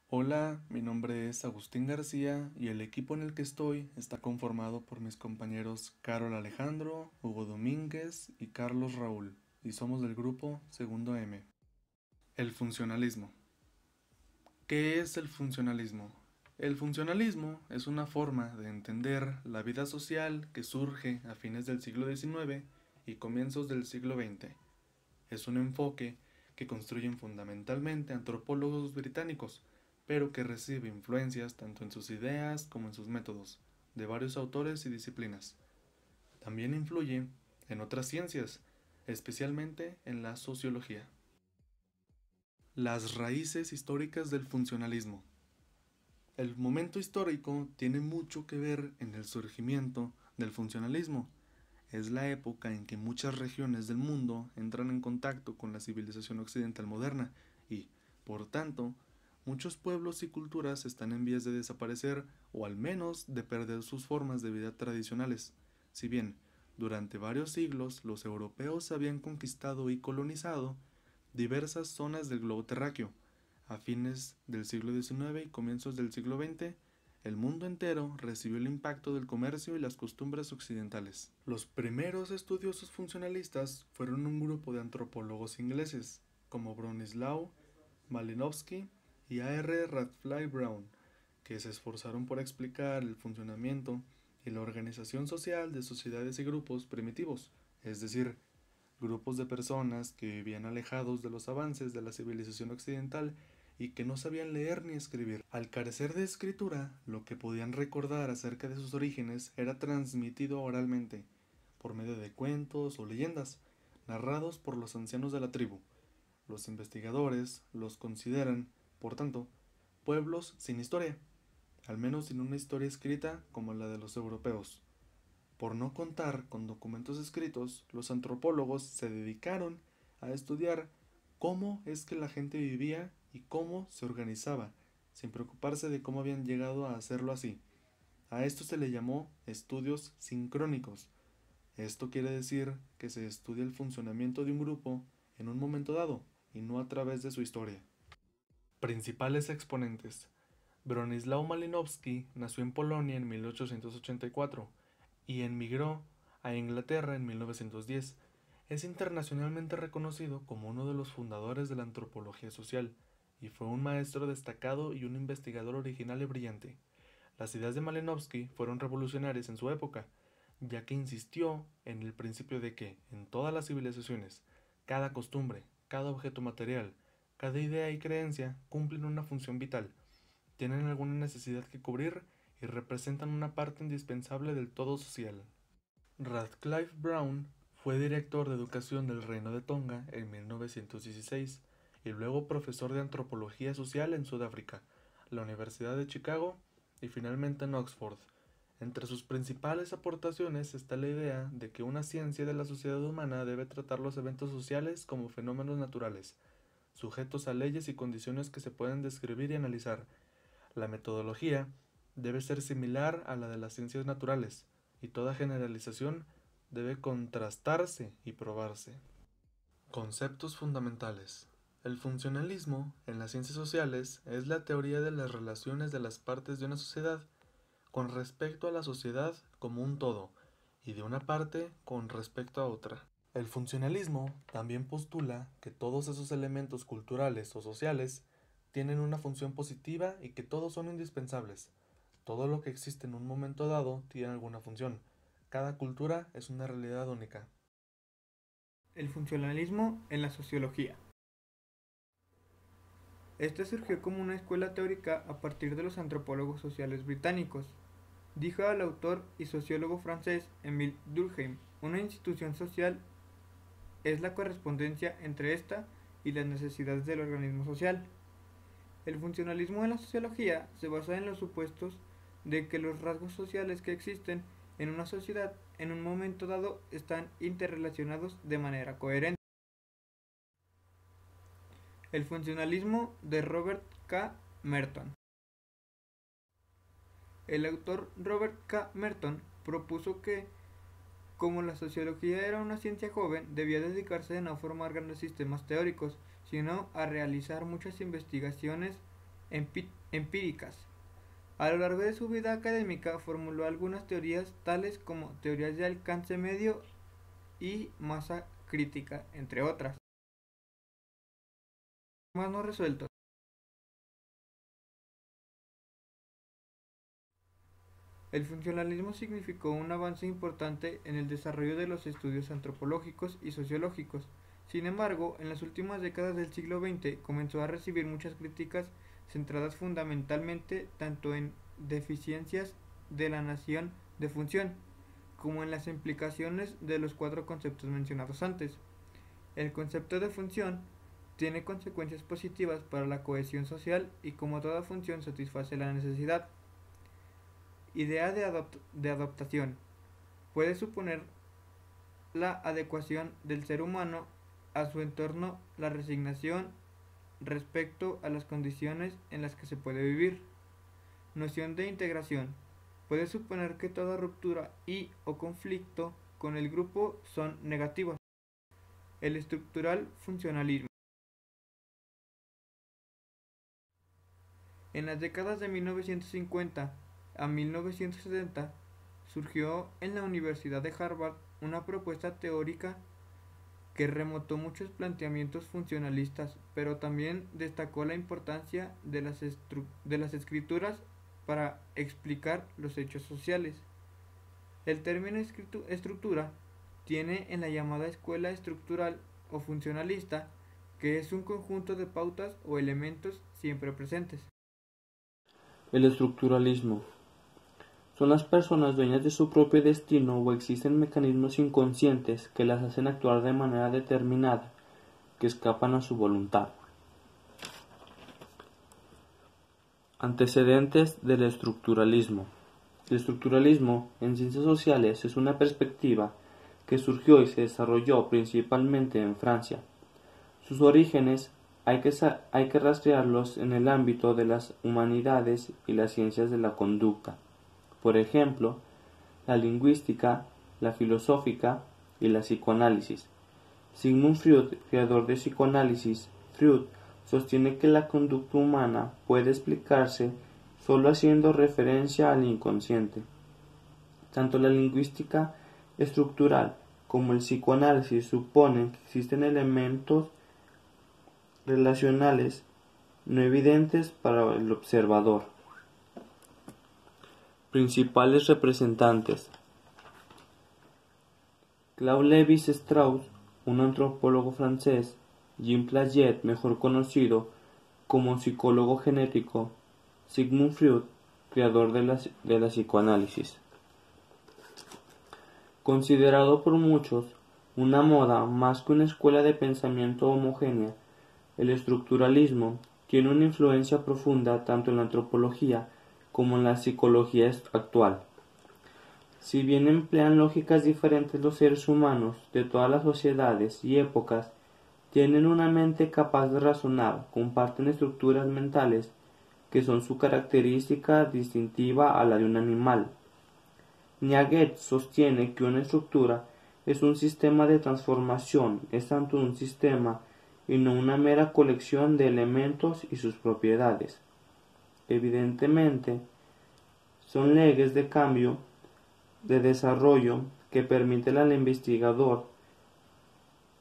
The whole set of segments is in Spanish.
Hola, mi nombre es Agustín García y el equipo en el que estoy está conformado por mis compañeros Carol Alejandro, Hugo Domínguez y Carlos Raúl, y somos del grupo Segundo M. El funcionalismo. ¿Qué es el funcionalismo? El funcionalismo es una forma de entender la vida social que surge a fines del siglo XIX y comienzos del siglo XX. Es un enfoque que construyen fundamentalmente antropólogos británicos, pero que recibe influencias tanto en sus ideas como en sus métodos, de varios autores y disciplinas. También influye en otras ciencias, especialmente en la sociología. Las raíces históricas del funcionalismo. El momento histórico tiene mucho que ver en el surgimiento del funcionalismo. Es la época en que muchas regiones del mundo entran en contacto con la civilización occidental moderna y, por tanto, muchos pueblos y culturas están en vías de desaparecer o al menos de perder sus formas de vida tradicionales. Si bien, durante varios siglos los europeos habían conquistado y colonizado diversas zonas del globo terráqueo, a fines del siglo XIX y comienzos del siglo XX, el mundo entero recibió el impacto del comercio y las costumbres occidentales. Los primeros estudiosos funcionalistas fueron un grupo de antropólogos ingleses, como Bronislaw Malinowski y A. R. Radcliffe Brown, que se esforzaron por explicar el funcionamiento y la organización social de sociedades y grupos primitivos, es decir, grupos de personas que vivían alejados de los avances de la civilización occidental y que no sabían leer ni escribir. Al carecer de escritura, lo que podían recordar acerca de sus orígenes era transmitido oralmente, por medio de cuentos o leyendas, narrados por los ancianos de la tribu. Los investigadores los consideran, por tanto, pueblos sin historia, al menos sin una historia escrita como la de los europeos. Por no contar con documentos escritos, los antropólogos se dedicaron a estudiar cómo es que la gente vivía y cómo se organizaba, sin preocuparse de cómo habían llegado a hacerlo así. A esto se le llamó estudios sincrónicos. Esto quiere decir que se estudia el funcionamiento de un grupo en un momento dado y no a través de su historia. Principales exponentes. Bronislaw Malinowski nació en Polonia en 1884 y emigró a Inglaterra en 1910. Es internacionalmente reconocido como uno de los fundadores de la antropología social y fue un maestro destacado y un investigador original y brillante. Las ideas de Malinowski fueron revolucionarias en su época, ya que insistió en el principio de que, en todas las civilizaciones, cada costumbre, cada objeto material, cada idea y creencia cumplen una función vital, tienen alguna necesidad que cubrir y representan una parte indispensable del todo social. Radcliffe Brown fue director de educación del Reino de Tonga en 1916 y luego profesor de antropología social en Sudáfrica, la Universidad de Chicago y finalmente en Oxford. Entre sus principales aportaciones está la idea de que una ciencia de la sociedad humana debe tratar los eventos sociales como fenómenos naturales, sujetos a leyes y condiciones que se pueden describir y analizar. La metodología debe ser similar a la de las ciencias naturales, y toda generalización debe contrastarse y probarse. Conceptos fundamentales. El funcionalismo en las ciencias sociales es la teoría de las relaciones de las partes de una sociedad con respecto a la sociedad como un todo y de una parte con respecto a otra. El funcionalismo también postula que todos esos elementos culturales o sociales tienen una función positiva y que todos son indispensables. Todo lo que existe en un momento dado tiene alguna función. Cada cultura es una realidad única. El funcionalismo en la sociología. Este surgió como una escuela teórica a partir de los antropólogos sociales británicos, dijo el autor y sociólogo francés Émile Durkheim. Una institución social es la correspondencia entre ésta y las necesidades del organismo social. El funcionalismo en la sociología se basa en los supuestos de que los rasgos sociales que existen en una sociedad en un momento dado están interrelacionados de manera coherente. El funcionalismo de Robert K. Merton. El autor Robert K. Merton propuso que, como la sociología era una ciencia joven, debía dedicarse a no formar grandes sistemas teóricos, sino a realizar muchas investigaciones empíricas. A lo largo de su vida académica formuló algunas teorías tales como teorías de alcance medio y masa crítica, entre otras. Más no resueltos. El funcionalismo significó un avance importante en el desarrollo de los estudios antropológicos y sociológicos. Sin embargo, en las últimas décadas del siglo XX comenzó a recibir muchas críticas centradas fundamentalmente tanto en deficiencias de la noción de función, como en las implicaciones de los cuatro conceptos mencionados antes. El concepto de función tiene consecuencias positivas para la cohesión social y como toda función satisface la necesidad. Idea de adaptación. Puede suponer la adecuación del ser humano a su entorno, la resignación respecto a las condiciones en las que se puede vivir. Noción de integración. Puede suponer que toda ruptura y o conflicto con el grupo son negativas. El estructural funcionalismo. En las décadas de 1950 a 1970 surgió en la Universidad de Harvard una propuesta teórica que remontó muchos planteamientos funcionalistas, pero también destacó la importancia de las escrituras para explicar los hechos sociales. El término estructura tiene en la llamada escuela estructural o funcionalista, que es un conjunto de pautas o elementos siempre presentes. El estructuralismo. Son las personas dueñas de su propio destino o existen mecanismos inconscientes que las hacen actuar de manera determinada, que escapan a su voluntad. Antecedentes del estructuralismo. El estructuralismo en ciencias sociales es una perspectiva que surgió y se desarrolló principalmente en Francia. Sus orígenes hay que rastrearlos en el ámbito de las humanidades y las ciencias de la conducta. Por ejemplo, la lingüística, la filosófica y la psicoanálisis. Sigmund Freud, creador de psicoanálisis, Freud sostiene que la conducta humana puede explicarse solo haciendo referencia al inconsciente. Tanto la lingüística estructural como el psicoanálisis suponen que existen elementos relacionales no evidentes para el observador. Principales representantes: Claude Lévi-Strauss, un antropólogo francés; Jean Piaget, mejor conocido como psicólogo genético; Sigmund Freud, creador de la psicoanálisis. Considerado por muchos una moda más que una escuela de pensamiento homogénea, el estructuralismo tiene una influencia profunda tanto en la antropología como en la psicología actual. Si bien emplean lógicas diferentes, los seres humanos de todas las sociedades y épocas tienen una mente capaz de razonar, comparten estructuras mentales que son su característica distintiva a la de un animal. Piaget sostiene que una estructura es un sistema de transformación, es tanto un sistema y no una mera colección de elementos y sus propiedades. Evidentemente, son leyes de cambio, de desarrollo, que permiten al investigador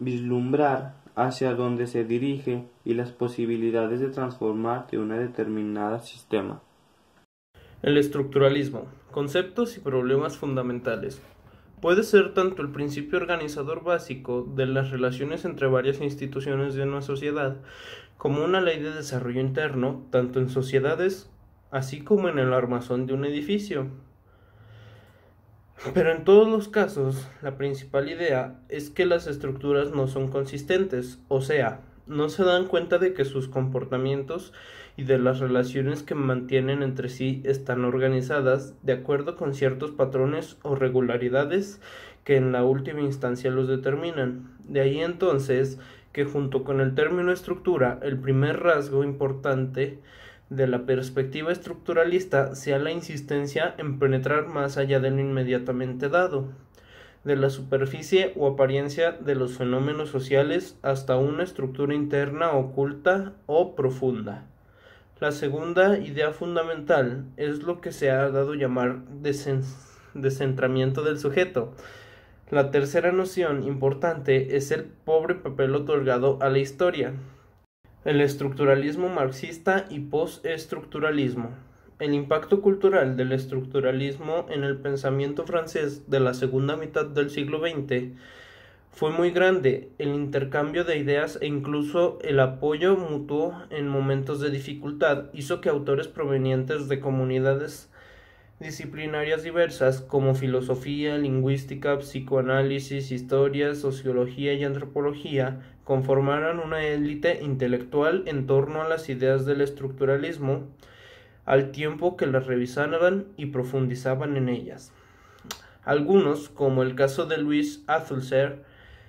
vislumbrar hacia dónde se dirige y las posibilidades de transformar de una determinada sistema. El estructuralismo. Conceptos y problemas fundamentales. Puede ser tanto el principio organizador básico de las relaciones entre varias instituciones de una sociedad, como una ley de desarrollo interno, tanto en sociedades así como en el armazón de un edificio. Pero en todos los casos, la principal idea es que las estructuras no son consistentes, o sea, no se dan cuenta de que sus comportamientos y de las relaciones que mantienen entre sí están organizadas de acuerdo con ciertos patrones o regularidades que en la última instancia los determinan. De ahí entonces que junto con el término estructura, el primer rasgo importante de la perspectiva estructuralista sea la insistencia en penetrar más allá de lo inmediatamente dado, de la superficie o apariencia de los fenómenos sociales hasta una estructura interna oculta o profunda. La segunda idea fundamental es lo que se ha dado a llamar descentramiento del sujeto. La tercera noción importante es el pobre papel otorgado a la historia. El estructuralismo marxista y postestructuralismo. El impacto cultural del estructuralismo en el pensamiento francés de la segunda mitad del siglo XX fue muy grande. El intercambio de ideas e incluso el apoyo mutuo en momentos de dificultad hizo que autores provenientes de comunidades disciplinarias diversas como filosofía, lingüística, psicoanálisis, historia, sociología y antropología conformaran una élite intelectual en torno a las ideas del estructuralismo, al tiempo que las revisaban y profundizaban en ellas. Algunos, como el caso de Louis Althusser,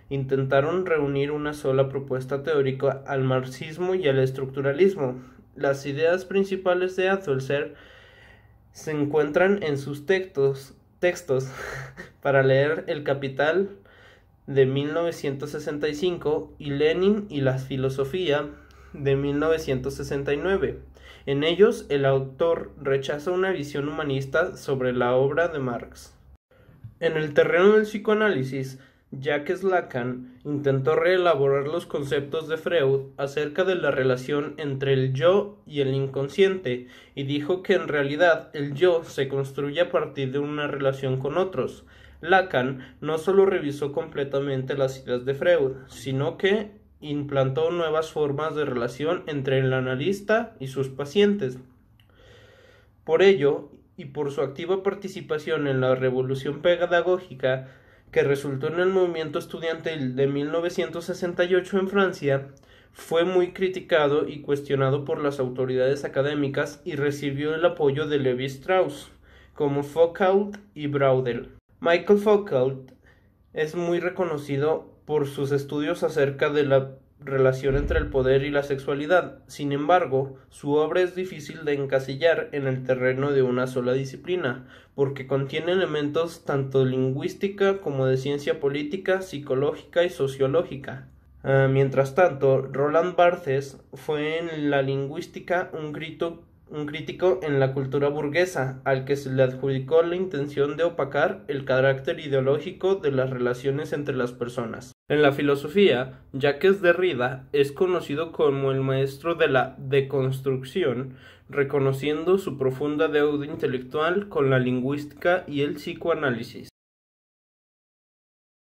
intentaron reunir una sola propuesta teórica al marxismo y al estructuralismo. Las ideas principales de Althusser se encuentran en sus textos para leer El Capital de 1965 y Lenin y la filosofía de 1969. En ellos, el autor rechaza una visión humanista sobre la obra de Marx. En el terreno del psicoanálisis, Jacques Lacan intentó reelaborar los conceptos de Freud acerca de la relación entre el yo y el inconsciente y dijo que en realidad el yo se construye a partir de una relación con otros. Lacan no solo revisó completamente las ideas de Freud, sino que implantó nuevas formas de relación entre el analista y sus pacientes. Por ello, y por su activa participación en la revolución pedagógica que resultó en el movimiento estudiantil de 1968 en Francia, fue muy criticado y cuestionado por las autoridades académicas y recibió el apoyo de Lévi-Strauss, como Foucault y Braudel. Michael Foucault es muy reconocido por sus estudios acerca de la relación entre el poder y la sexualidad. Sin embargo, su obra es difícil de encasillar en el terreno de una sola disciplina, porque contiene elementos tanto de lingüística como de ciencia política, psicológica y sociológica. Mientras tanto, Roland Barthes fue en la lingüística un crítico en la cultura burguesa, al que se le adjudicó la intención de opacar el carácter ideológico de las relaciones entre las personas. En la filosofía, Jacques Derrida es conocido como el maestro de la deconstrucción, reconociendo su profunda deuda intelectual con la lingüística y el psicoanálisis.